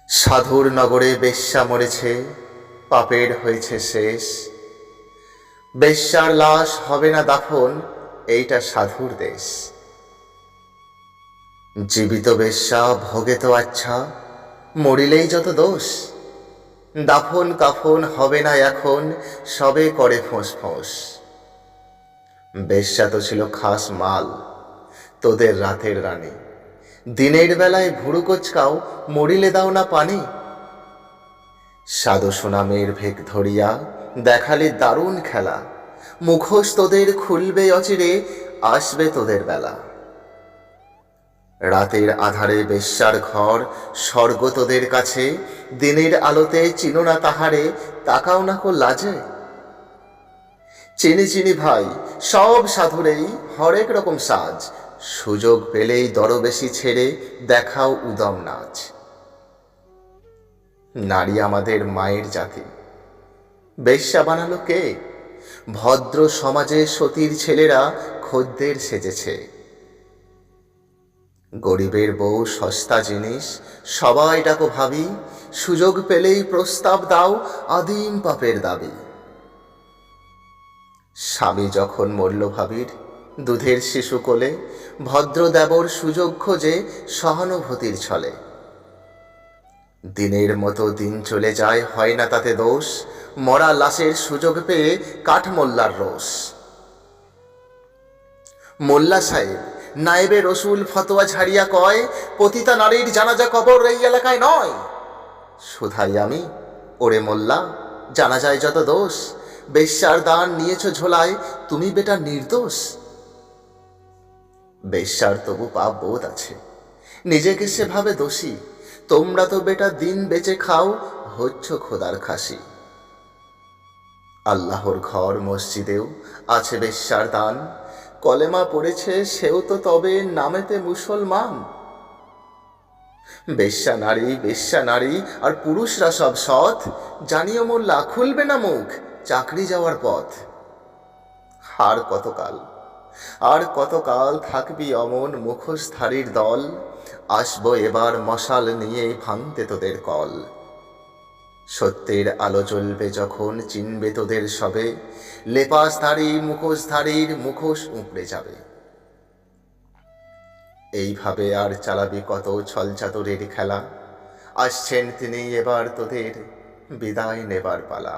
সাধুর নগরে বেশ্যা মরেছে, পাপের হয়েছে শেষ। বেশ্যার লাশ হবে না দাফন, এইটা সাধুর দেশ। জীবিত বেশ্যা ভোগে তো আচ্ছা, মরিলেই যত দোষ। দাফন কাফন হবে না এখন, সবে করে ফোঁস ফোঁস। বেশ্যা তো ছিল খাস মাল, তোদের রাতের রানী। দিনের বেলায় ভুরু কোচকাও, মরিলে দাও না পানি। সাধু সুনামের ভেক ধরিয়া দেখালে দারুণ খেলা। মুখোশ তোদের খুলবে অচিরে, আসবে তোদের বেলা। রাতের আধারে বেশ্যার ঘর, স্বর্গ তোদের কাছে। দিনের আলোতে চিনো না তাহারে, তাকাও না কো লাজে। চিনি চিনি ভাই, সব সাধুরেই হরেক রকম সাজ। সুযোগ পেলেই দরবেশি ছেড়ে দেখাও উদম নাচ। নারী আমাদের মায়ের জাতি, বেশ্যা বানালো কে? ভদ্র সমাজে সতীর ছেলেরা খদ্দের সেজেছে। গরিবের বউ সস্তা জিনিস, সবাই ডাকো ভাবি। সুযোগ পেলেই প্রস্তাব দাও, আদিম পাপের দাবি। স্বামী যখন মরল ভাবির দুধের শিশু কোলে, ভদ্র দেবর সুযোগ খোঁজে সহানুভূতির ছলে। দিনের মতো দিন চলে যায়, হয় না তাতে দোষ। মরা লাশের সুযোগ পেয়ে কাঠ মোল্লার রোষ। মোল্লা সাহেব নায়েবে রসুল ফতোয়া ঝাড়িয়া কয়, পতিতা নারীর জানাজা কবর এই এলাকায় নয়। শুধাই আমি, ওরে মোল্লা, জানাজায় যত দোষ। বেশ্যার দান নিয়েছ ঝোলায়, তুমি বেটা নির্দোষ। বেশ্যার তবু পাপ বোধ আছে, নিজেকে সে ভাবে দোষী। তোমরা তো বেটা দিন বেঁচে খাও, হচ্ছ খোদার খাসি। আল্লাহর ঘর মসজিদেও আছে বেশ্যার দান। কলেমা পড়েছে সেও তো তবে নামেতে মুসলমান। বেশ্যা নারী আর পুরুষরা সব সৎ। জানিও মোল্লা, খুলবে না মুখ, চাকরি যাওয়ার পথ। আর কতকাল থাকবি অমন মুখোশধারীর দল। আসবো এবার মশাল নিয়ে ভাঙতে তোদের কল। সত্যের আলো জ্বলবে যখন, চিনবে তোদের সবে। লেপাসধারী মুখোশধারীর মুখোশ উপড়ে যাবে। এইভাবে আর চালাবি কত ছলচাতুরের খেলা। আসছেন তিনি এবার তোদের বিদায় নেবার পালা।